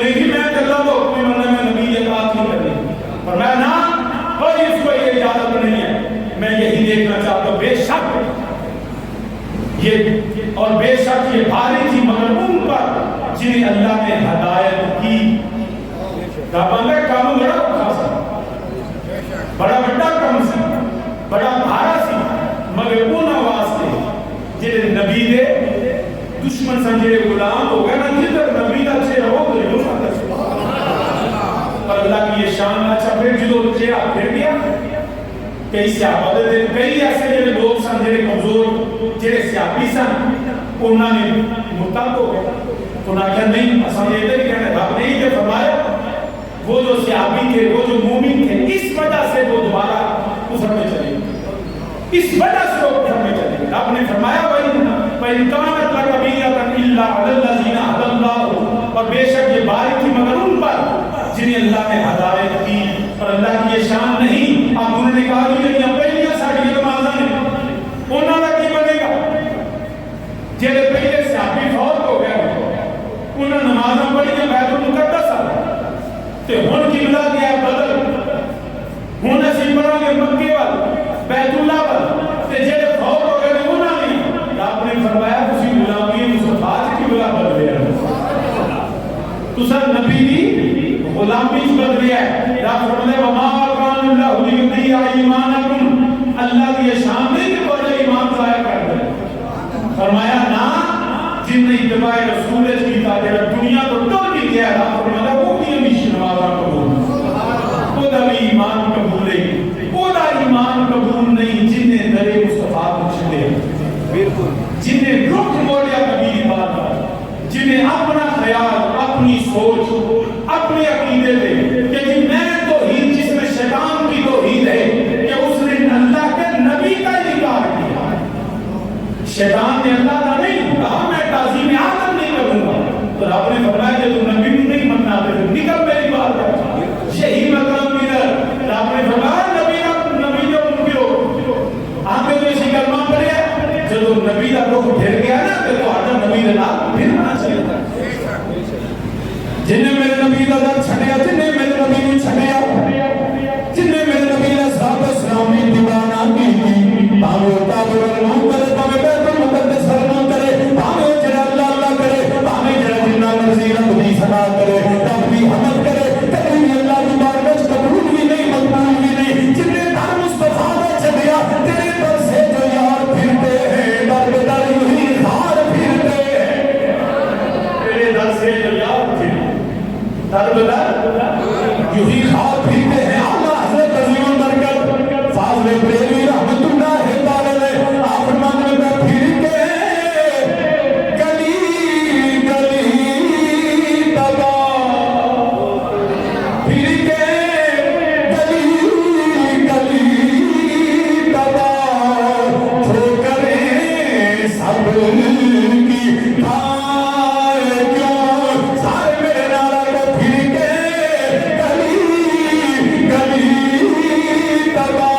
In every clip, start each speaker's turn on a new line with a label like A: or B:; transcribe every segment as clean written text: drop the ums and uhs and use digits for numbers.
A: نہیں کہ میں اللہ کو حکم مننا میں نبی اطاعت نہیں کرنی، فرمایا نا کوئی اس کو یہ اجازت نہیں ہے، میں یہی دیکھنا چاہتا ہوں بے شک یہ اور بے شک یہ بھاری تھی مگر ان پر جنہیں اللہ نے ہدایت کی۔ کام بڑا خاصا بڑا بڑا کام سی بڑا بھارا سی مگر ان واسطے جنہیں نبی دے دشمن سمجھے غلام ہو گئے نا، جدھر نبی دا چہرہ ہو تو یوں آتا پر اللہ کی یہ شان اچھا پھر جدو چہرہ پھر گیا کئی صحابہ دے کئی ایسے جڑے لوگ سن جڑے کمزور جڑے صحابی سن انہوں نے مرتد ہو گئے، انہوں نے کہا نہیں اساں یہ نہیں کہنا، رب نے یہ فرمایا وہ جو صحابی تھے وہ جو مومن تھے اس وجہ سے وہ دوبارہ کفر میں چلے گئے، اس وجہ سے وہ کفر میں چلے گئے۔ رب نے فرمایا وَإِنْ كَانَتْ لَكَبِيرَةً إِلَّا عَلَى الَّذِينَ هَدَى اللَّهُ، اور بے شک یہ باری تھی مگر ان پر جنہیں اللہ نے ہدایت کی، اور اللہ کی یہ شان نہیں۔ اب انہوں نے کہا کہ یہ پہلیاں ساڑھی نمازاں نے انہوں نے کی بنے گا جہاں پہلے صحابی فوت ہو گیا انہوں نے نمازاں پڑھیاں بیت المقدس تے ہن قبلہ گیا بدل، ہن اسی پڑھا گے مکے وال بیت اللہ وال تے جڑے فوت ہو گئے انہاں نے آپ نے فرمایا تسی غلامی مصطفیٰ کی قبلہ بدل گیا، تساں نبی دی غلامی بدل گیا ہے۔ رب فرماتے وما کان اللہ لیضیع ایمانکم، اللہ کی شان نہیں کہ کوئی ایمان ضائع کر دے، فرمایا نا جن نے اتباع رسول کی تاجر دنیا تو ٹر بھی گیا، رب فرماتا وہ بھی ہمیشہ نمازاں قبول وہ دا بھی ایمان قبول نہیں، وہ دا ایمان قبول نہیں جن نے در مصطفیٰ کو چھڑے، جن نے رخ موڑیا نبی کی بات پر، جن نے اپنا خیال اپنی سوچ اپنے عقیدے دے کہ جی میں توحید جس میں شیطان کی توحید ہے کہ اس نے اللہ کے نبی کا انکار کیا، شیطان نے اللہ کا نہیں کہا میں تعظیم آدم نہیں کروں گا، تو رب نے فرمایا کہ تو نبی کو نہیں مننا تو نکل میری بات ہے، یہی مقام ادھر رب نے فرمایا نبی جو منکرو آپ نے تو اسی کلمہ پڑھیا جب نبی کا روح پھر گیا نا تو آدم نبی کا نام پھر نہ چلے گا، جن نے میرے نبی کا در چھڑیا، جن نے میرے نبی کو چھڑیا، جن نے میرے نبی کا صحابہ اسلامی دیوانہ کی پاوے تابر کرے پاوے بیت المقدس فرمان کرے پاوے جڑا اللہ اللہ کرے پاوے جڑا جنہ مرضی رب دی سنا کرے رب دی حمد کرے کبھی اللہ کی بارگاہ قبول بھی نہیں مقبول بھی نہیں، جن نے در مصطفیٰ کا چھڑیا تیرے در سے جو یار پھرتے ہیں در بدر یہی خار پھرتے ہیں، تیرے در سے جو یار پھرتے در بدر یہی خار پھرتے ہیں۔ اللہ حضرت عظیم البرکت فاضل بریلوی رحمت اللہ تعالی آپ فرماتے ہیں میں پھر کے گلی گلی تبا پھر کے گلی گلی تبا چھو کریں سب کی کھائے کیوں سارے میرے نارا کو پھر کے گلی گلی تبا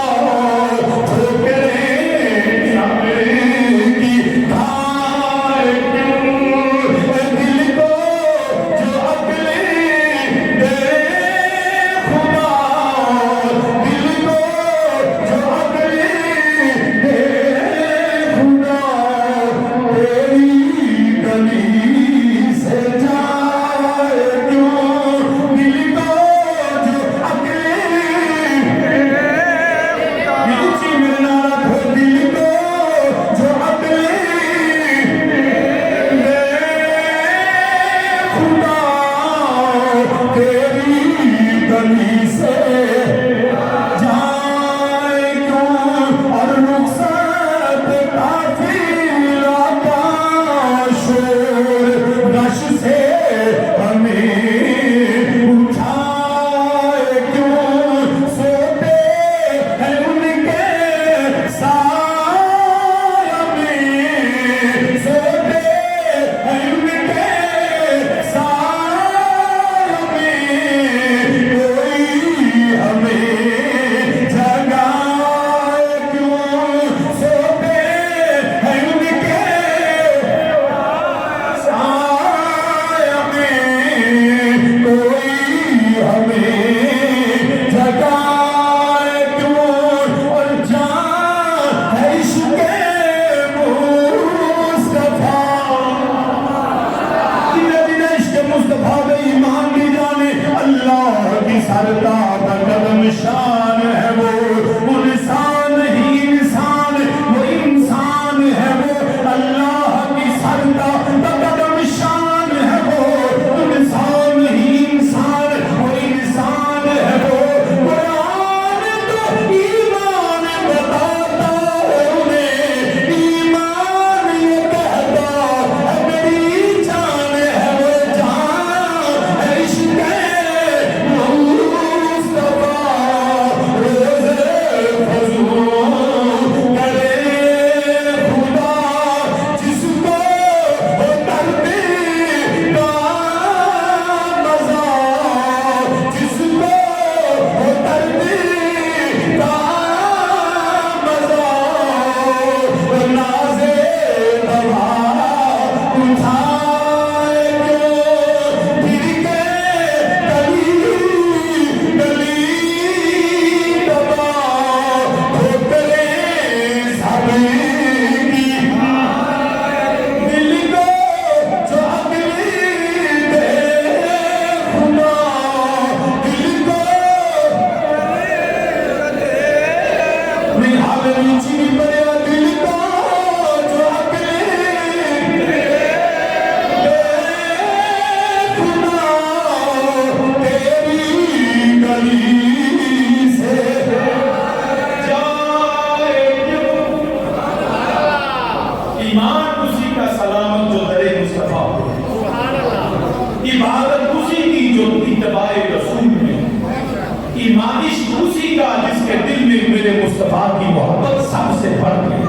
A: اللہ کی محبت سب سے بڑھ کے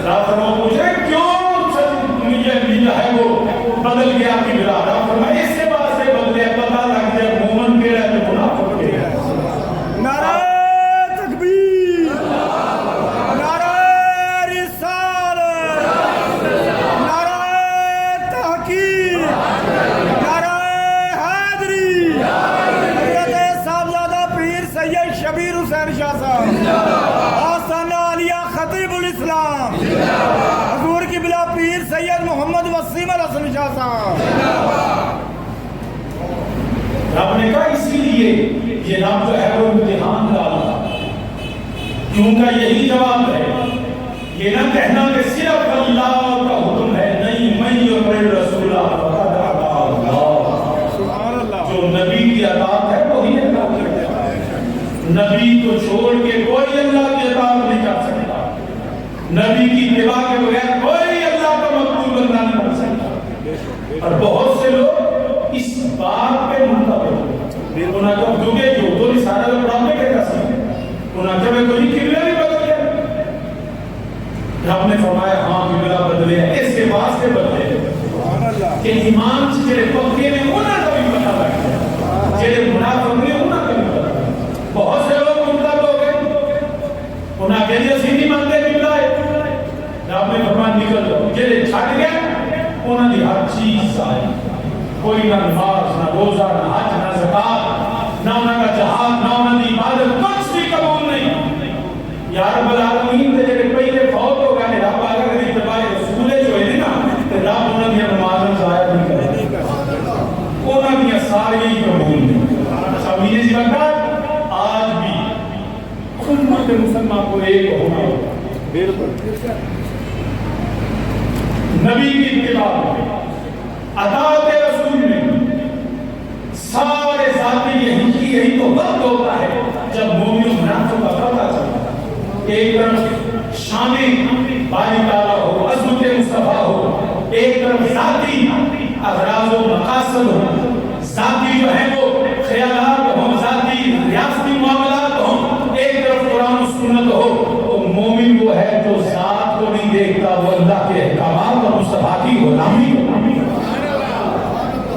A: پوچھ رہے کیوں جو ہے وہ بدل گیا آپ کی بلا فرمایا اس سے بات سے بدلے پتہ لگ جائے مومن کے رہے تو منافق کے رہے
B: نعرہ تکبیر نعرہ رسالت نعرہ تحقیق نعرہ حیدری حضرت صاحبزادہ پیر سید شبیر حسین شاہ صاحب آستانہ عالیہ خطیب الاسلام حضور کی بلا پیر سید محمد وسیم الحسن شاہ صاحب
A: رب نے کہا اسی لیے یہ رب جو ہے وہ امتحان ڈالا کیونکہ یہی جواب ہے یہ نہ کہنا کہ صرف اللہ کا حکم ہے نہیں من یطع الرسول فقد اطاع اللہ جو نبی کی اطاعت ہے وہی اللہ کی اطاعت ہے نبی کو چھوڑ کے کوئی اللہ کی اطاعت نہیں کر سکتا نبی کی اتباع کے بغیر کوئی اللہ کا مقبول بندہ نہیں بن سکتا اور بہت سے لوگ اس بات پہ منتظر انہاں کو کیونکہ جو تو رسالہ پڑھانے کے کیسے انہاں کے میں کوئی قبلہ نہیں بدل گیا رب نے فرمایا ہاں قبلہ بدلے اس کے واسطے بدلے کہ ایمان سے جڑے پکے نے انہاں کا بھی پتہ لگ گیا جڑے منافق نے انہاں کا بھی پتہ بہت سے لوگ منتظر ہو گئے انہاں کے لیے سیدھی مانتے قبلہ ہے رب نے فرمایا نکل جاؤ جڑے چھٹ گئے انہاں دی ہر چیز آئی کوئی نہ نماز نہ روزہ نہ حج نہ زکات نہ انہاں کا جہاد نہ انہاں کی عبادت کچھ بھی قبول نہیں یا رب العالمین دے جڑے پہلے فوت ہو گئے رب اگر دی اتباع رسول جو ہے نا تے رب انہاں دی نماز ضائع نہیں کرے انہاں دی ساری قبول نہیں سمجھے جی بات آج بھی امت مسلمان کو ایک ہونا بالکل نبی کی اتباع اطاعت رسول میں سارے ذاتی یہی تو وقت ہوتا ہے جب مومن و منافق کا پتہ چلتا ہے ایک طرف شان باری تعالیٰ ہو عظمت مصطفیٰ ہو ایک طرف ذاتی اغراض و مقاصد ہو ذاتی جو ہے وہ خیالات ہوں ذاتی ریاستی معاملات ہوں ایک طرف قرآن و سنت ہو تو مومن وہ ہے جو ذات کو نہیں دیکھتا وہ اللہ کے احکامات اور مصطفیٰ کی غلامی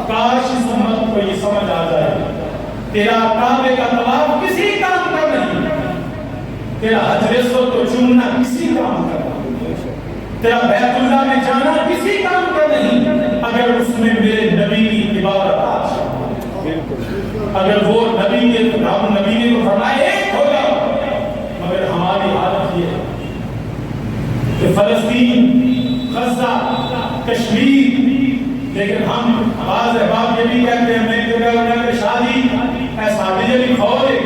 A: کاش اس امت کو یہ سمجھ آ جائے تیرا کعبے کا طواف کسی کام کا نہیں تیرا حجر اسود کو چومنا کسی کام کا نہیں تیرا بیت اللہ میں جانا کسی کام کا نہیں اگر اس میں میرے نبی کی اتباع اور اطاعت اگر وہ نبی کے رب نبی نے تو فرمایا ایک ہوگا مگر ہماری حالت یہ ہے کہ فلسطین غزہ کشمیر لیکن ہم بعض احباب یہ بھی کہتے ہیں میں کہ انہوں نے شادی ایسا بھی جب کھو دے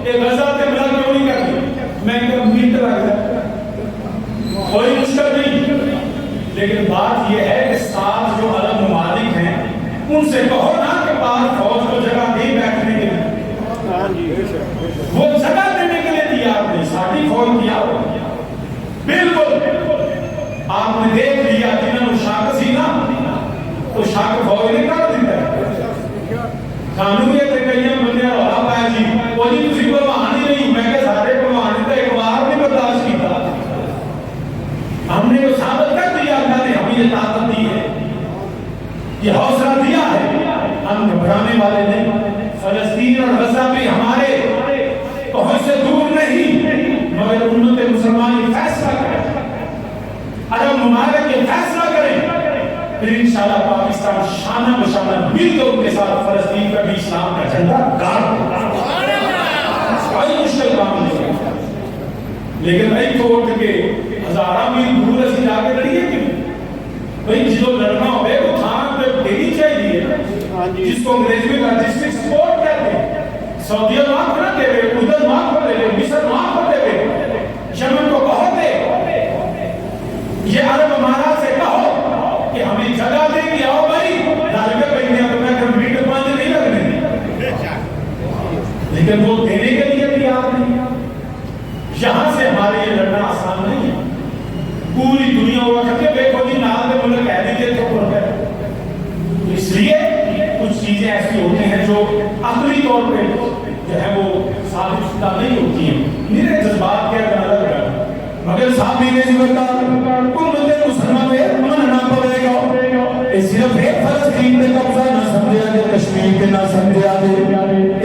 A: کہ غزہ تے بلا کیوں نہیں کرتی میں کہ امید رکھ دیں کوئی مشکل نہیں لیکن بات یہ ہے کہ ساتھ جو عرب ممالک ہیں ان سے کہو نا کہ باہر فوج کو جگہ دے بیٹھنے کے لیے وہ جگہ دینے کے لیے تیار نہیں ساتھی فوج تیار ہو بالکل آپ نے دیکھ لیا جنہوں نے شاک سی نا تو شاک فوج نے کر دیتا ہے قانون یہ تھے کئی بندے رولا پایا جی وہ جی تسی کو بہانی نہیں میں کہ سارے کو بہانی تھا ایک بار نہیں برداشت کی تھا ہم نے وہ ثابت کر دیا اللہ نے ہمیں یہ طاقت دی ہے یہ حوصلہ دیا ہے ہم گھبرانے والے نہیں فلسطین اور غزہ بھی ہمارے پہنچ سے دور نہیں مگر امت مسلمان یہ فیصلہ کریں عرب ممالک یہ فیصلہ کریں پھر انشاءاللہ پاکستان شانہ بشانہ مل کر ان کے ساتھ فلسطین کا بھی اسلام کا جھنڈا گاڑ کوئی مشکل کام نہیں ہے لیکن نہیں تو اٹھ کے ہزارہ میل دور سے جا کے لڑیے کیوں بھئی جسو لڑنا ہوئے وہ تھان پہ دینی چاہیے جس کو انگریزی میں لاجسٹک سپورٹ کہتے ہیں سعودیہ وہاں پر نہ دے وے اردن وہاں پر دے وے مصر وہاں پر دے وے یمن کو کہو دے یہ عرب امارات سے کہو کہ ہمیں جگہ دے کہ آؤ بھائی دارگے پہنے تو میں کمپیوٹر پانے نہیں لگنے لیکن وہ دینے کے لیے بھی آپ نہیں یہاں سے ہمارے یہ لڑنا آسان نہیں ہے پوری دنیا ہوا کرتے دیکھو جی نال دے ملک کہہ دیجئے تو پر ہے اس لیے کچھ چیزیں ایسی ہوتی ہیں جو عقلی طور پہ جو ہے وہ ثابت شدہ نہیں ہوتی ہیں، میرے جذبات کے الگ الگ، مگر صاحب نے نہیں بتا امت مسلمہ میں مننا پڑے گا، یہ صرف ایک فلسطین پہ قبضہ نہ سمجھا دے، کشمیر پہ نہ سمجھا دے،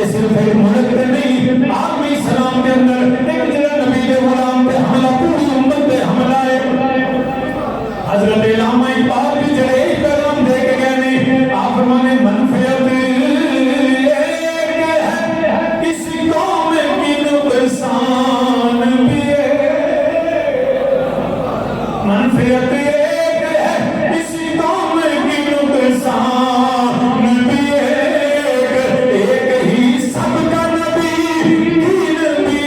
A: یہ صرف ایک ملک پہ نہیں، عالمی اسلام کے اندر ایک جگہ نبی کے غلام پہ حملہ، پوری امت پہ حملہ ہے۔ حضرت علامہ اقبال بھی جڑے ہی پیغام دے کے گئے نہیں، آپ فرمانے منفعت منفعت ایک ہے اسی قوم کی نقصان بھی ایک ہی سب کا نبی دین بھی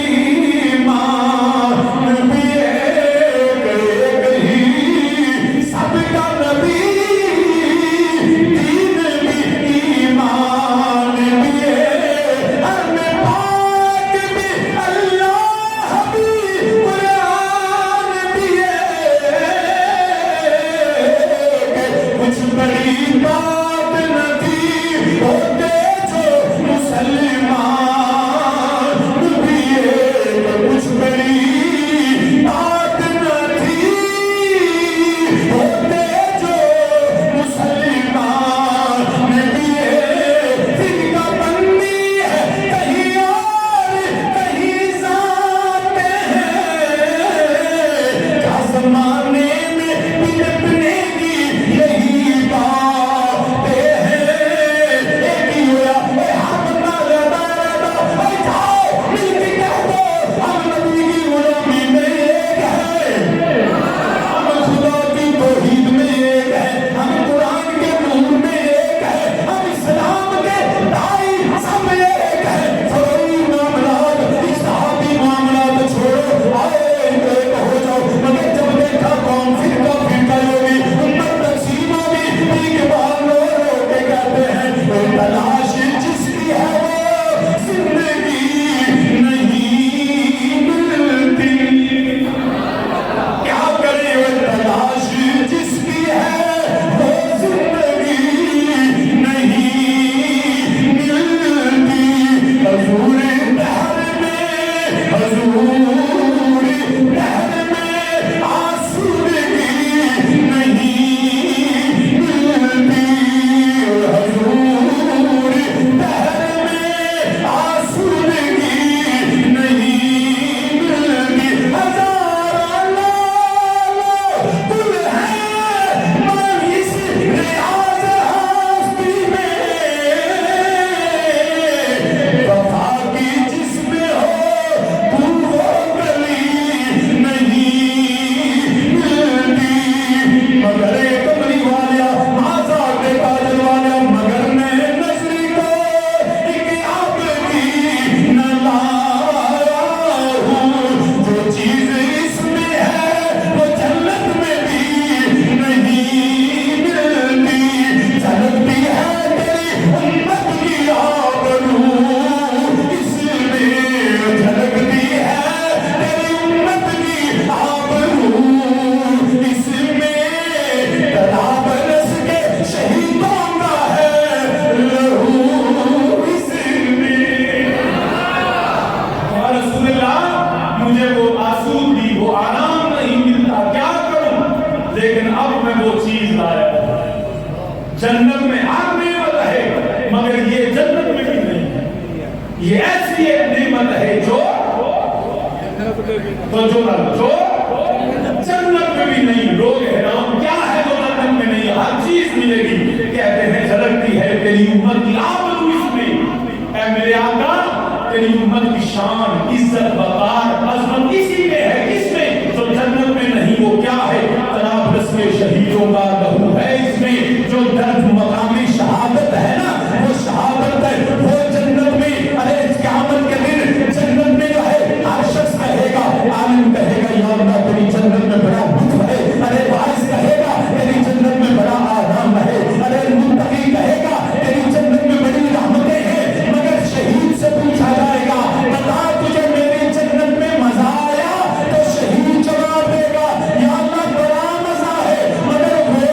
A: ایمان بھی ایک ہی سب کا نبی دین بھی ایمان بھی ہم پاک بھی اللہ بھی قرآن بھی کچھ بڑی بات نہ تھی ہوتے جو مسلمان بھی کچھ بڑی بات نہ تھی ہوتے جو مسلمان بھی فرقہ بندی ہے کہیں اور کہیں ذات ہے، کیا زمانے میں پلٹنے کی یہی باتیں ہیں، ایک ہی ہوا اے ہم نہ لڑا اے جاؤ مل کے کہہ دو ہم نبی کی غلامی میں ایک ہے، ہم خدا کی توحید میں ایک ہے، ہم قرآن کے نور میں ایک ہے، ہم اسلام کے دائی سب ایک ہے، فروئی معاملات اجتہادی معاملات چھوڑو آئے ایک ہو جاؤ، مگر جب دیکھا قوم فرقہ فرقہ ہوگی امت تقسیم ہوگی، اقبال رو رو کے کہتے ہیں تلاش جس کی ہے وہ زندگی نہیں ملتی، کیا کرے وہ تلاش جس کی ہے وہ زندگی نہیں ملتی، حضور دہر میں آسودگی نہیں ملتی، حضور دہر میں آسودگی نہیں ملتی، ہزار لالو گل ہے من اس ریاض ہستی میں، وفا کی جس میں ہو تو وہ گلی نہیں ملتی، مگر ایک کمری والا آزاد کاجل والا مگر میں نظری کو ایک آپ کی نہ لایا ہوں، جو چیز اس میں ہے وہ جنت میں بھی نہیں ملتی، جھلکتی ہے تیری امت کی آبرو اس میں، جھلکتی ہے تیری امت کی آبرو اس میں، تلا برس کے شہیدوں کا ہے لہو اس میں، یا رسول اللہ مجھے وہ آسودگی وہ آرام نہیں ملتا، کیا کروں، لیکن اب میں وہ چیز لایا ہوں، جنت میں ہر نعمت ہے مگر یہ جنت میں بھی نہیں ہے، یہ ایسی ایک نعمت ہے جو جنت میں بھی نہیں، لوگ حیران کیا ہے جو جنت میں نہیں، ہر چیز ملے گی، کہتے ہیں جھلکتی ہے تیری امت کی آبرو اس میں، اے میرے آقا تیری امت کی شان عزت وقار عظمت اسی میں ہے، کس میں جو جنت میں نہیں، وہ کیا ہے، طرابلس کے شہیدوں کا لہو ہے اس میں، جو درد مقامی شہادت ہے نا وہ شہادت ہے، وہ جنت میں، ارے قیامت کے دن جنت میں جو ہے ہر شخص کہے گا، عالم کہے گا یا اللہ تیری جنت میں بڑا لطف ہے، ارے وارث کہے گا تیری جنت میں بڑا آرام ہے، ارے متقی کہے گا تیری جنت میں بڑی رحمتیں ہیں، مگر شہید سے پوچھا جائے گا بتا تجھے میری جنت میں مزہ آیا، تو شہید جواب دے گا یا اللہ بڑا مزہ ہے، مگر وہ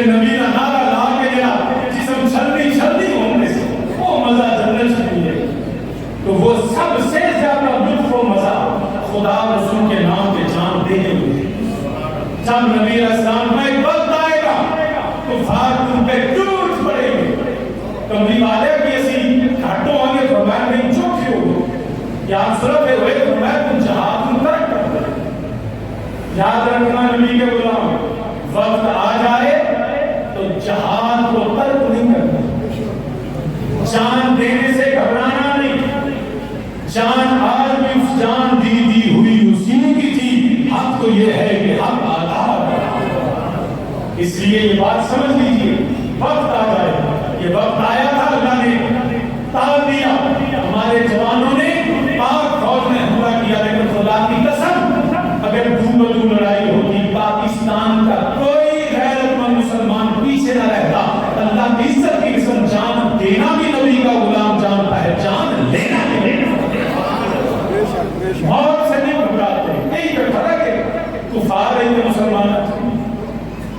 A: نبی کا نعرہ لا کے گیا جسم چھلنی ہونے سے وہ مزہ جنت سے ملے تو وہ سب سے زیادہ لطف و مزہ خدا رسول کے نام پہ جان دینے میں جب نبی علیہ السلام میں ایک وقت آئے گا تو تم پہ ٹوٹ پڑے گے کمری والے بھی ایسی گھاٹوں آگے فرمایا نہیں چوکے ہو یا صرف ہوئے فرمایا تم جہاد تم ترک کر دے یاد رکھنا نبی کے غلام وقت آ جائے تو جہاد کو ترک نہیں کرنا جان دینے سے گھبرانا نہیں جان آج بھی اس جان دی ہوئی اسی کی تھی حق تو یہ ہے کہ حق آدھار اس لیے یہ بات سمجھ لیجیے وقت آ جائے یہ وقت آیا تھا اللہ نے ٹال دیا ہمارے جوانوں نے پاک فوج نے حملہ کیا لیکن خدا کی قسم اگر دو لڑائی ہوتی پاکستان کا کوئی غیرت مند مسلمان پیچھے نہ رہتا اللہ کی عزت کی قسم جان دینا بھی نبی کا غلام جانتا ہے جان لینا بھی موت سے نہیں گھبراتے نہیں پہ فرق ہے کفار ہے کہ مسلمان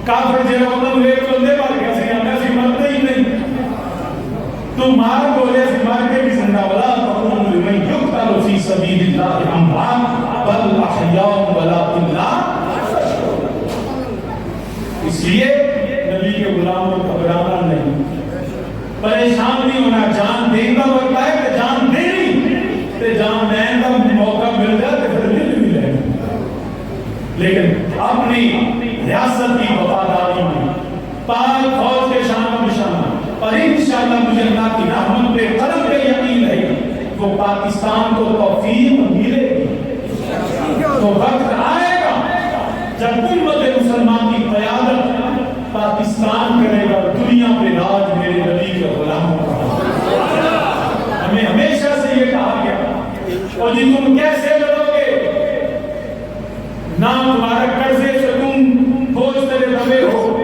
A: کافر جیل ہوتا ایک بندے مار کے ایسے مرتے ہی نہیں تو مار بولے سے مار کے بھی زندہ ولا تقوم لمن یقتل فی سبیل اللہ اموات بل احیاء ولکن لا تشعرون اس لیے نبی کے غلام کو گھبرانا نہیں پریشان نہیں ہونا جان دیں کا وقت ہے کہ جان دینی تے جان دین کا موقع مل جائے تو پھر دل بھی لے لیکن اپنی ریاست کی وفاداری میں پاک فوج کے شان و نشانہ اور انشاءاللہ مجھے اللہ کی رحمت پہ قلب پہ یقین ہے وہ پاکستان کو توفیق ملے گی تو وقت آئے گا جب امت مسلمان کی قیادت پاکستان کرے گا دنیا پہ راج میرے نبی کے غلاموں کا ہمیں ہمیشہ سے یہ کہا گیا اور جی تم کیسے لڑو گے نہ تمہارے قرضے سے تم بوجھ تلے دبے ہو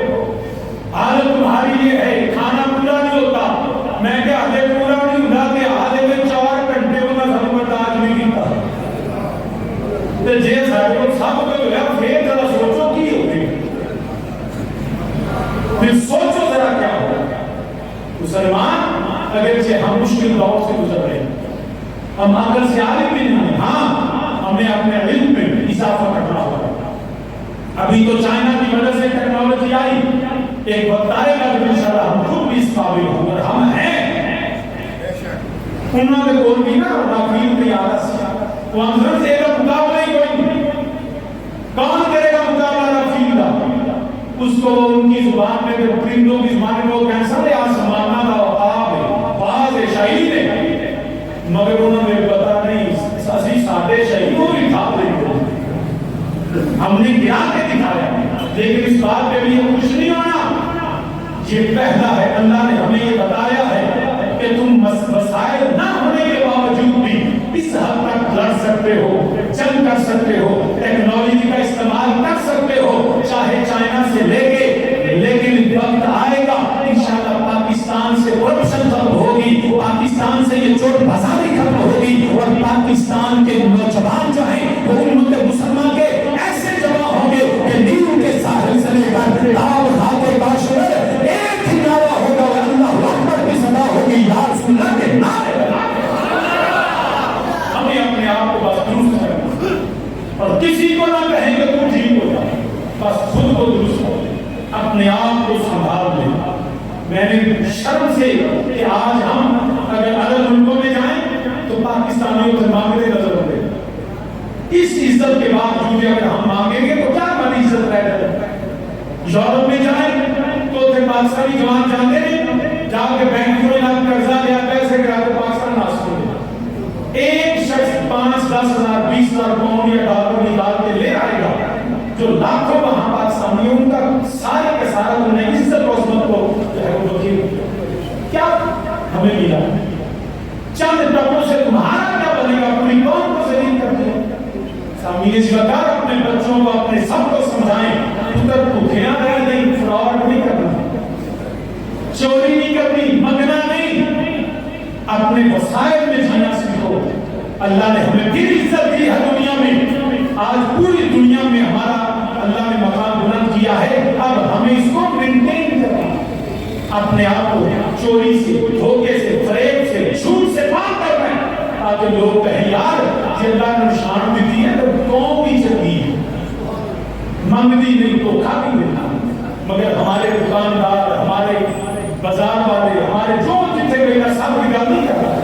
A: حالت تمہاری یہ ہے کھانا پورا نہیں ہوتا میں کہ آدھے پورا نہیں ہوتا کہ آدھے میں 4 گھنٹے ہونا سمجھتا آج نہیں دیتا تو جے سارے کو سب کو جو ہے پھر ذرا سوچو کی ہوگی پھر سوچو ذرا کیا ہوگا مسلمان اگرچہ ہم مشکل دور سے گزر رہے ہیں ہم عقل سے عالم بھی نہیں ہیں ہاں ہمیں اپنے علم میں اضافہ کرنا ہوگا ابھی تو چائنا کی وجہ سے ٹیکنالوجی آئی ایک وقت آئے گا تو انشاءاللہ ہم خود بھی اس قابل ہوں اور ہم ہیں انہوں نے بول بھی نا رافیل کی عادت سے وہ ہم سے ایک مقابلہ ہی کوئی نہیں کون کرے گا مقابلہ رافیل کا اس کو ان کی زبان میں پرندوں کی زبان میں وہ کیسا ہے آسمانہ کا وقاب ہے باز شہید ہے مگر انہوں نے پتا نہیں اسی سادے شہیدوں کی کھاپ رہی ہو ہم نے گرا کے دکھایا لیکن اس بات پہ بھی یہ خوش نہیں ہونا یہ پہلا ہے اللہ نے ہمیں یہ بتایا ہے کہ تم وسائل نہ ہونے کے باوجود بھی اس حد تک لڑ سکتے ہو جنگ کر سکتے ہو ٹیکنالوجی کا استعمال کر سکتے ہو چاہے چائنا سے لے کے لیکن وقت آئے گا انشاءاللہ پاکستان سے کرپشن ختم ہوگی پاکستان سے یہ چوٹ بازاری ختم ہوگی اور پاکستان کے نوجوان جو ہیں وہ امت مسلمان کے ایسے جمع ہوں گے کہ نیل کے ساحل سے لے کر تاب خاک باشور ایک ہی نعرہ ہوگا اور اللہ اکبر کی صدا ہوگی یا رسول اللہ کے نعرے ہمیں اپنے آپ کو بس درست کرنا اور کسی کو نہ کہیں کہ تم ٹھیک ہو جائے بس خود کو درست ہو اپنے آپ کو سنبھال لیں میں نے شرم سے کہ آج ہم اگر الگ ملکوں میں جائیں تو پاکستانیوں سے مانگتے نظر ہوتے اس عزت کے باوجود اگر ہم مانگیں گے تو کیا ہماری عزت رہ جائے یورپ میں جائیں تو پاکستانی جوان جاتے ہیں جا کے بینکوں میں قرضہ لیا پیسے گرا کے پاکستان ناس ہو ایک شخص 5-10 ہزار 20 ہزار پاؤنڈ یا ڈالر نکال کے لے آئے گا جو لاکھوں وہاں پاکستانیوں کا سارے کے سارا انہیں عزت و عظمت کو جو ہے وہ وکیل کیا ہمیں ملا چند ٹکوں سے تمہارا کیا بنے گا پوری قوم کو ذلیل کر دیں سامعین وقار اپنے بچوں کو اپنے سب کو سمجھائیں پتر بھوکیاں رہ نہیں فراڈ نہیں کرنا چوری نہیں کرنی منگنا نہیں اپنے وسائل میں جینا سیکھو اللہ نے ہمیں پھر عزت دی ہے دنیا میں آج پوری دنیا میں ہمارا اللہ نے مقام بلند کیا ہے اب ہمیں اس کو مینٹین اپنے آپ کو چوری سے، دھوکے سے، فریب سے، جھوٹ سے پاک کر رہے ہیں تاکہ لوگ کہیں یار یہ اللہ نے شان بھی دی ہے تو قوم بھی چلی ہے، منگتی نہیں تو کھاتی نہیں، مگر ہمارے دکاندار، ہمارے بازار والے، ہمارے جو جتنے میرا سب بگاڑ نہیں کر رہا،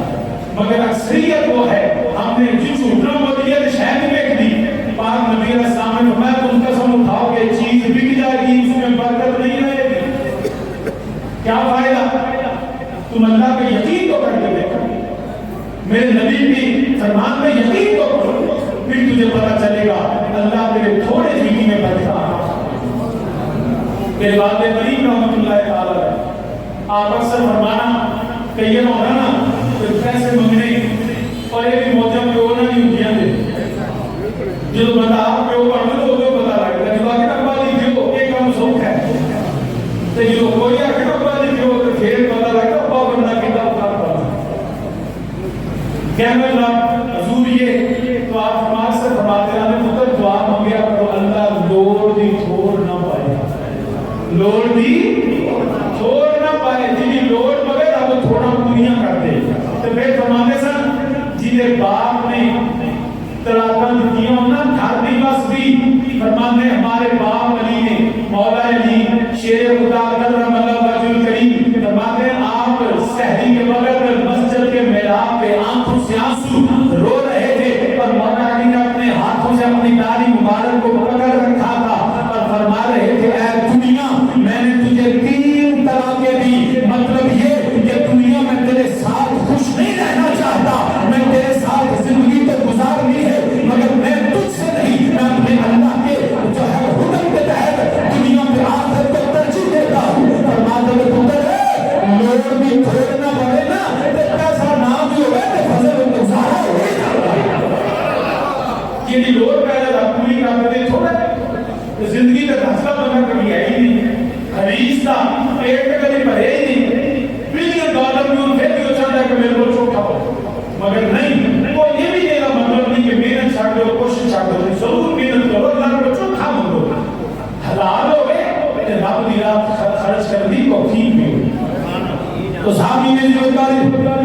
A: مگر اکثریت وہ ہے ہم نے جن جھوٹوں کو دیا تو شاید دیکھ دی۔ پاک نبی علیہ السلام نے فرمایا تم قسم اٹھاؤ کہ چیز بک جائے گی، اس میں برکت نہیں رہے گی، کیا فائدہ؟ تم اللہ پہ یقین تو کر کے دیکھو، میرے نبی بھی فرمان میں یقین تو کرو، پھر تجھے پتا چلے گا اللہ تیرے تھوڑے زندگی میں برکت۔ میرے والد کریم رحمۃ اللہ تعالی آپ اکثر فرمانا کہ یہ مولانا پیسے منگنے اور یہ بھی موجہ پہ ہونا نہیں ہوتیاں دے جو بتا آپ پہ ہو پڑھنے تو پتا لگتا ہے جو آگے اقبالی دیو ایک کام سوک ہے تو جو کوئی آگے اقبالی دیو تو پھر پتا لگتا ہے پاک بندہ کی دعوت پڑھنا کہنے اللہ حضور یہ تو آپ ہمارے سے فرماتے ہیں پتر دعا مانگیا کرو اللہ لوڑ دی چھوڑ نہ پائے، لوڑ دی چھوڑ نہ پائے، جنہی لوڑ مگر اب تھوڑا دنیا کر دے تو پھر فرماتے سن جنہیں باپ نے طلاقاں دیا ہونا گھر بھی بس بھی، فرماتے ہمارے باپ علی نے مولا علی شیر خدا کرم اللہ وجہ الکریم فرماتے ہیں آپ سحری کے وقت مسجد کے محراب پہ آنکھوں سے آنسو رو رہے تھے اور مولا علی نے اپنے ہاتھوں سے اپنی داڑھی مبارک کو پکڑ رکھا تھا اور فرما رہے تھے اے دنیا میں نے تجھے 3 طلاقیں دی، مطلب یہ کہ دنیا میں تیرے ساتھ خوش نہیں رہنا چاہتا، میں تیرے ساتھ زندگی تو گزارنی ہے مگر میں تجھ سے نہیں، میں اپنے اللہ کے جو ہے حکم کے تحت دنیا میں آخر کو ترجیح دیتا ہوں۔ فرماتے ہیں پتر ہے لوگ بھی چھوڑنا پڑے نا تو کیسا نام جو ہے تو فضل گزارا ہوئے جاتا ہے، یہ لوگ پہلے پوری کرتے تھے چھوڑے زندگی کا دھسکا بنا کبھی ہے ہی نہیں، حدیث تھا پیٹ میں کبھی بھرے ہی نہیں، بلین ڈالر میں ان پھر بھی ہو چاہتا ہے کہ میرے کو چھوٹا ہو، مگر نہیں وہ یہ بھی میرا مطلب نہیں کہ محنت چھاڑ دو کوشش چھاڑ دو، ضرور محنت کرو اللہ کو چوکھا مانگو، حلال ہو گئے رب دی راہ خرچ کر دی کو ٹھیک بھی ہو۔ تو صحابی نے جو کہا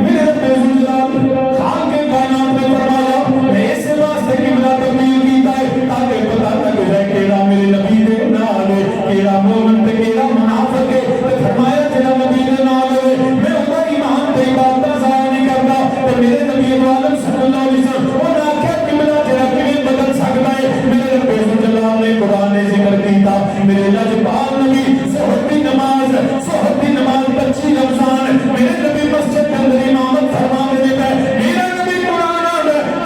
A: میرے رب عزوجلال خان کے کائنات میں فرمایا میں اسے واسطے قبلہ تبدیل کیتا ہے تاکہ پتہ لگ جائے کہ میرے نبی دے نال کیڑا مومن تے کیڑا منافق ہے، فرمایا جڑا نبی دے نال میں اودا ایمان تے عبادت ضائع نہیں کردا، تے میرے نبی عالم صلی اللہ علیہ وسلم وہ نہ کہ قبلہ جڑا کیویں بدل سکدا ہے، میرے رب عزوجلال نے قرآن نے ذکر کیتا میرے لاجواب نبی ظہر دی نماز 25 رمضان میرے نبی مسجد کے اندر امامت فرما دے گا، میرا نبی قرآن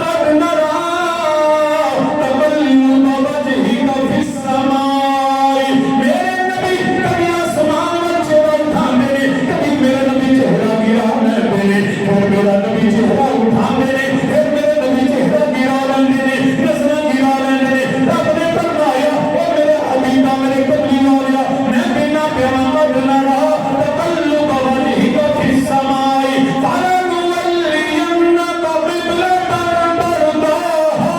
A: قد نرا تبلغ وجهك في السماء، میرے نبی کبھی آسمان میں چہرہ اٹھانے نے، کبھی میرا نبی چہرہ گرانے نے، پھر میرا نبی چہرہ اٹھانے نے، پھر میرے نبی چہرہ گرانے نے، نظرہ گرانے نے، رب نے فرمایا اے میرے حبیبہ میرے قبلی والیا میں بنا پیغمبر نہ رہا تبلغ وجهك في السماء فلنولينك قبلة ترضاها،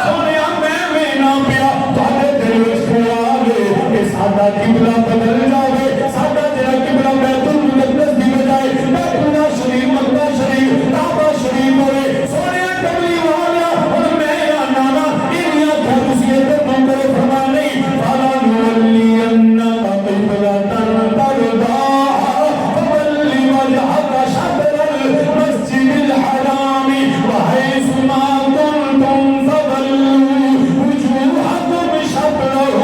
A: سنیا میں نہ پیا تھوڑے دل وچ خیال کہ ساڈا قبلہ بدل جاوے، ساڈا جڑا قبلہ بیت المقدس دی بجائے بیت اللہ شریف مکہ شریف کعبہ شریف ہوئے، سونیا کبھی والیا اور میں آنا نا انیا خرسیت مندر فرما نہیں فلنولینک قبلة ترضاها فول وجهك شطر المسجد الحرام وحيث ما كنتم فولوا وجوهكم شطره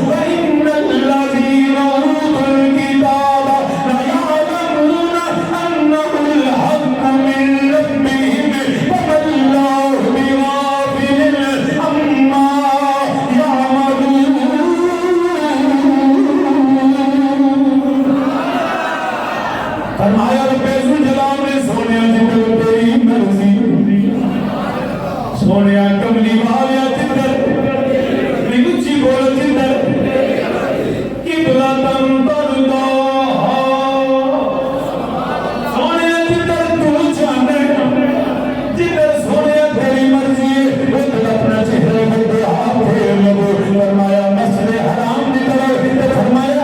A: وإن الذين أوتوا الكتاب ليعلمون أنه الحق من ربهم وما الله بغافل عما يعملون۔ فرمایا رب عزوجلال نے سونیا جدر تیری مرضی، سونیا کملی والیا جدر نیچی بول جدر قبلہ تم ترضاها، سونیا جدر تو چاہنے جدر سونیا تیری مرضی ادھر اپنا چہرہ بدے ہاتھ پھیر لگو، فرمایا مسجد حرام دی طرف، فرمایا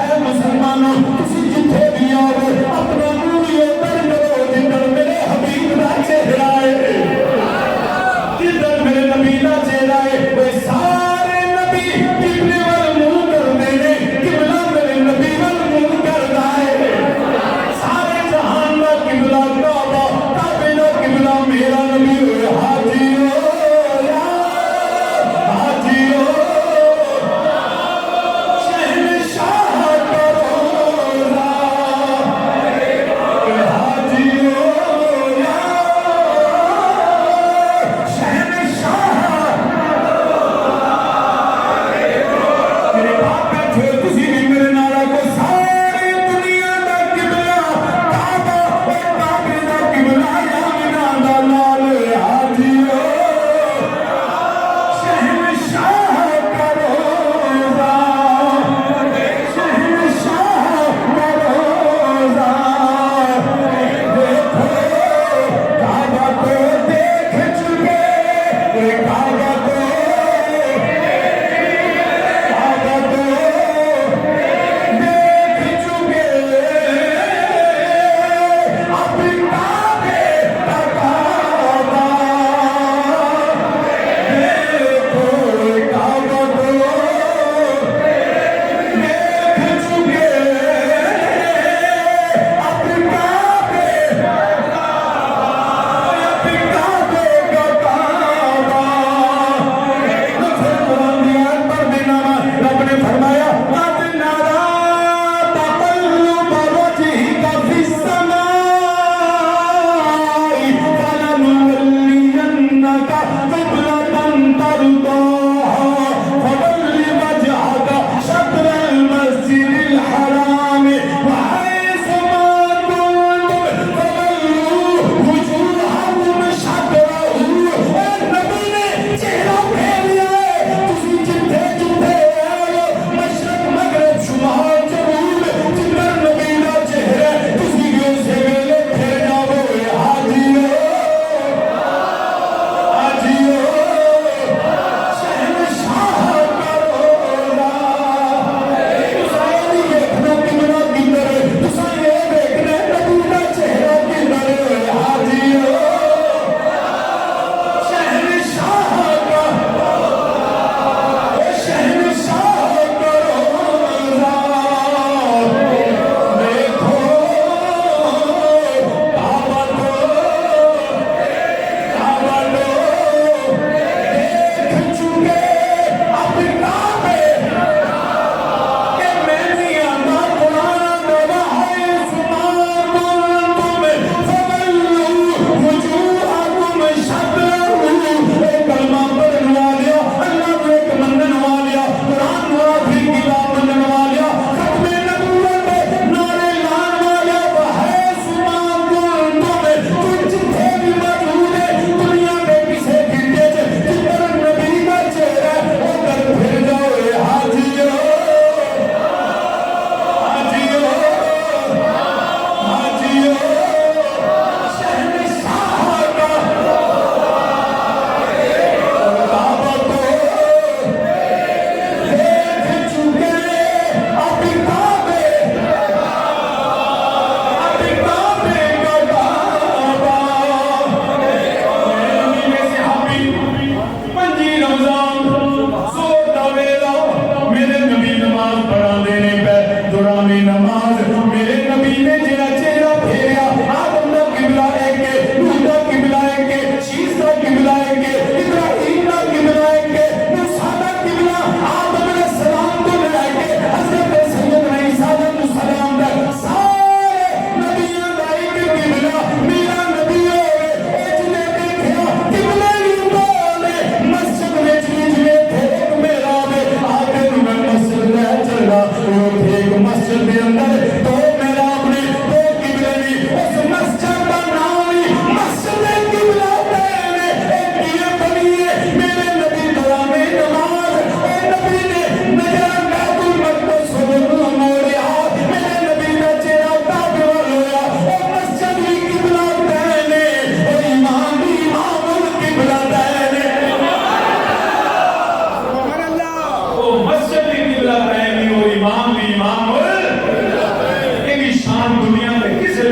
A: شان دنیا میں کسے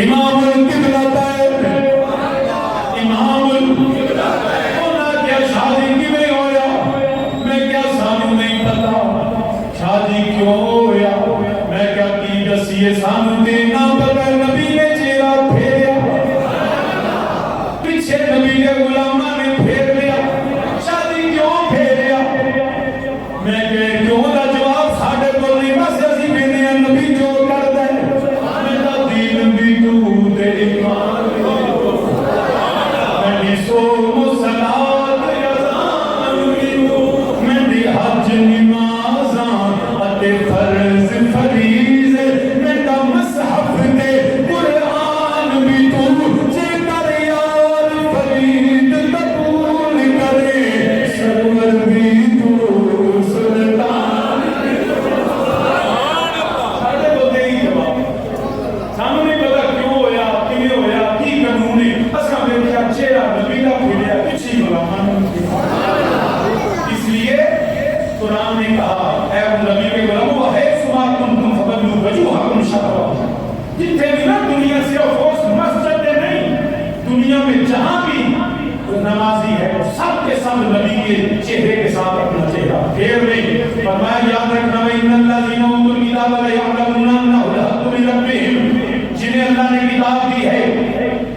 A: امام القبلہ ہے امام القبلہ ہونا کیا شادی کی میں ہویا میں کیا سانو نہیں پتا شادی کیوں ہویا میں کیا کی دسیے سانو دینا پتا نبی نے چہرہ پھیریا پیچھے نبی نے غلامہ نے پھیر لیا شادی کیوں پھیریا میں کہ کیوں دا جواب ساڑھے کو نہیں بس ایسی بینے ہیں نبی جو کر دے میں دا دین بھی تو دے ایمان میں دی سوم و صلاة یزان میں دی حج نمازاں اتے فرض فریض میں دا مصحف دے قرآن بھی تو جے کر یار فرید قبول کرے سرور بھی تو سلطان ساڑھے کو دے ہی جواب سانو نہیں پتا کیوں ہویا کیوں ہویا کی قانون ہے اسا میں کیا چہرہ نبی کا پھیلیا کچھ غلامان اس لیے قرآن نے کہا اے نبی کے غلاموں ہے سما کنتم فبلوا وجوہکم شطرہ جتنے بھی نا دنیا سے افوس مسجد نہیں دنیا میں جہاں بھی نمازی ہے وہ سب کے سب نبی کے چہرے کے ساتھ اپنا چہرہ پھیر نہیں فرمایا یاد رکھنا ان الذین اوتوا الکتاب لیعلمون انہ الحق من ربہم جنہیں اللہ نے کتاب دی ہے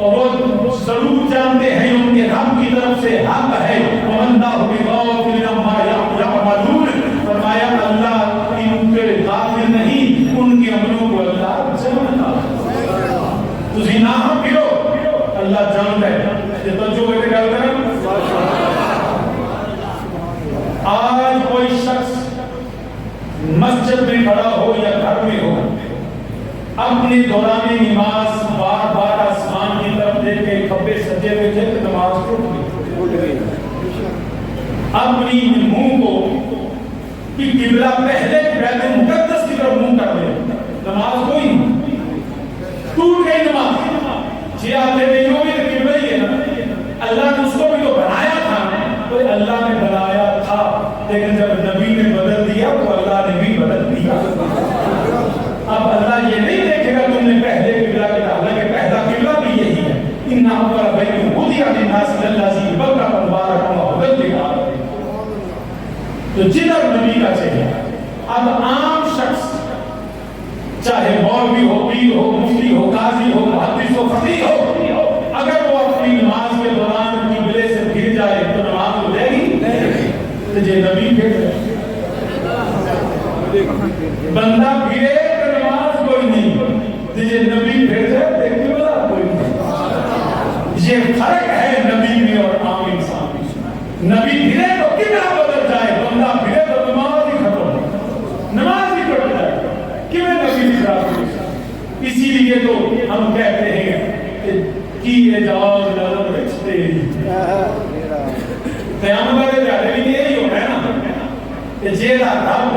A: اور وہ ضرور جانتے ہیں ان کے رب کی طرف سے حق ہے واللہ بغافل عما یعملون فرمایا اللہ ان کے غافل نہیں ان کے عملوں کو اللہ جانتا تسی نہ پھرو اللہ جانتا ہے یہ توجہ کر کے گل کریں آج کوئی شخص مسجد میں کھڑا ہو یا گھر میں ہو اپنے دوران نماز بار بار آسمان کی طرف دیکھ کے کھبے سجے ہوئے تھے تو نماز ٹوٹ گئی اپنی منہ کو کہ قبلہ پہلے بیت المقدس کی طرف منہ کر دے نماز کوئی نہیں ٹوٹ گئی نماز جی آپ نے نہیں ہوئی تو قبلہ ہی ہے نا اللہ نے اس کو بھی تو بنایا تھا تو اللہ نے بنایا تھا لیکن جب نبی نے بدل دیا تو اللہ نے بھی بدل دیا اب اللہ یہ نہیں دیکھے گا تم نے پہلے قبلہ کے ڈالا کہ پہلا قبلہ بھی یہی ہے ان اول بیت وضع للناس الذی ببرک مبارک وہدى للعالمین تو جدھر نبی کا چہرہ اب عام شخص چاہے مولوی ہو پیر ہو مفتی ہو قاضی ہو محدث ہو فقیہ ہو اگر وہ اپنی نماز کے دوران قبلے سے پھر جائے تو نماز ہو جائے گی تو یہ نبی پھر جائے بندہ پھرے تو نماز کوئی نہیں تو یہ نبی پھر جائے تو قبلہ کوئی نہیں یہ فرق ہے نبی میں اور عام انسان میں نبی پھرے تو قبلہ بدل جائے بندہ پھرے تو نماز ہی ختم نماز ہی کٹ جائے کیوں نبی پھرا اسی لیے تو ہم کہتے ہیں کہ اجاز نظر رکھتے قیامت والے جاتے بھی یہی ہونا ہے نا کہ جیدہ رب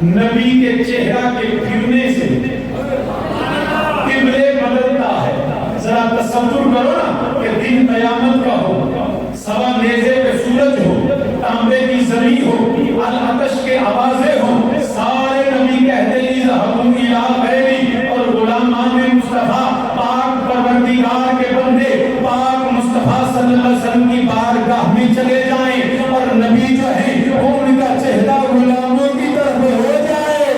A: نبی کے چہرہ کے پھرنے سے قبلے بدلتا ہے ذرا تصور کرو نا کہ دن قیامت کا ہو سوا نیزے پہ سورج ہو تانبے کی زمین ہو العطش کے آوازیں ہوں سارے نبی کہتے ہیں ذہبوا الی غیری اور غلامان مصطفیٰ پاک پروردگار کے بندے پاک مصطفیٰ صلی اللہ علیہ وسلم کی بارگاہ میں چلے جائیں اور نبی جو ہے ان کا چہرہ غلاموں کی طرف ہو جائے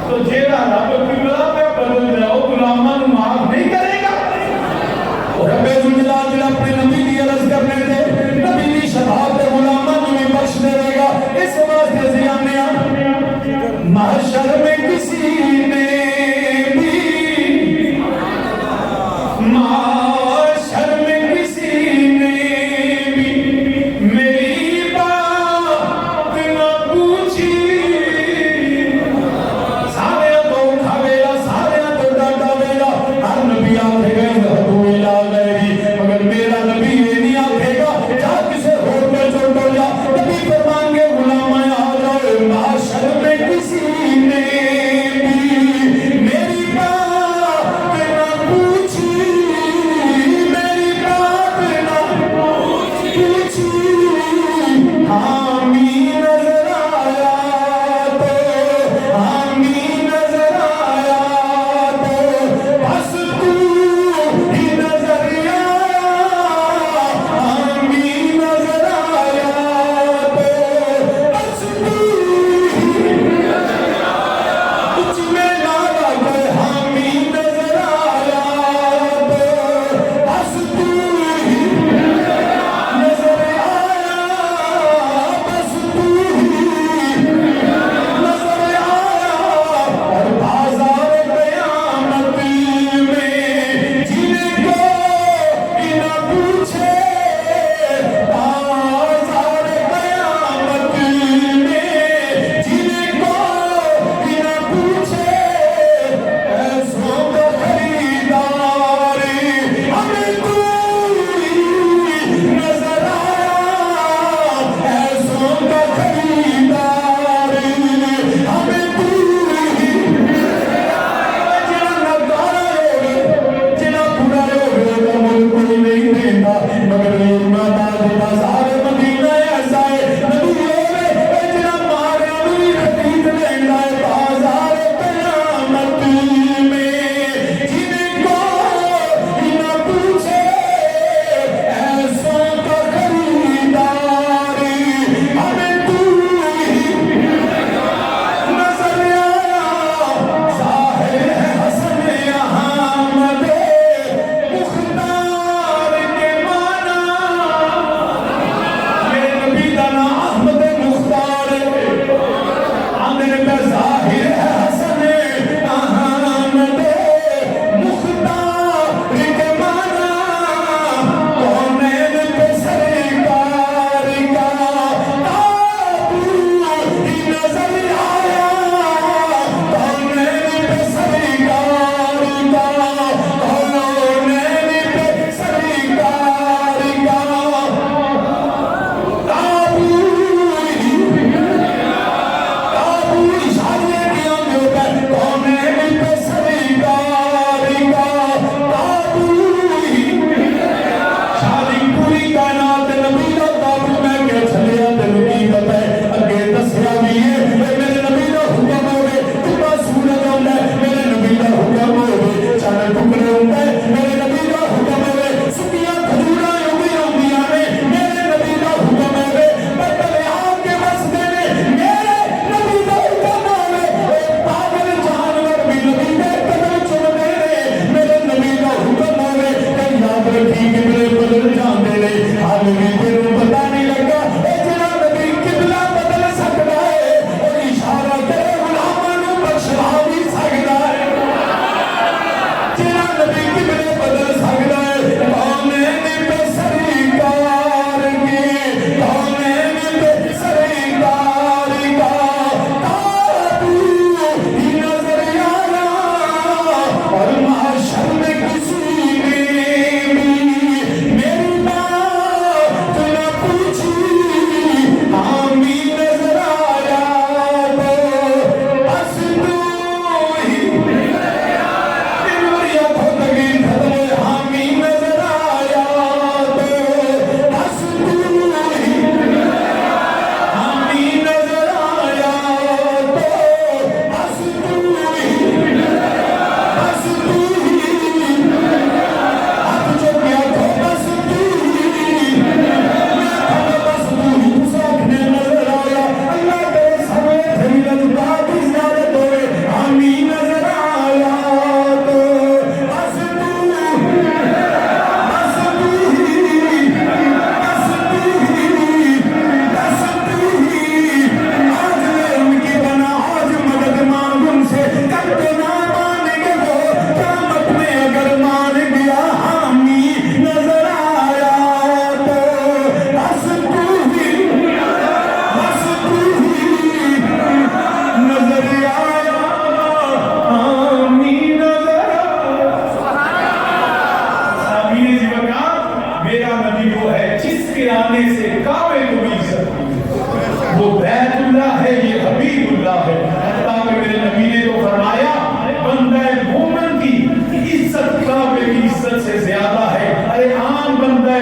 A: تو چہرہ رب قبلہ پہ بدل جاؤ غلامان معاف نہیں کرے گا اور رب الجلال اپنے نبی کی عرض کرنے دے نبی کی شفاعت غلامان میں بخش دے گا اس واسطے زیانیا محشر میں کسی نے بھی محشر میں کسی نے بھی میری بات نہ پوچھی سارے تو کھاویلا سارے تو ڈاٹا ویلا ہر نبی آتے گئے ذہبوا الی غیری مگر میرا نبی یہ نہیں آتے گا جا کسے ہور میں چھوڑ جا نبی فرمان کے غلام آ جاؤ محشر میں کسی نے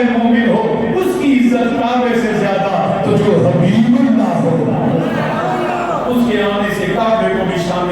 A: مومن ہو اس کی عزت کعبے سے زیادہ تو جو حبیب اللہ ہو اس کے آنے سے کعبے کو بھی شامل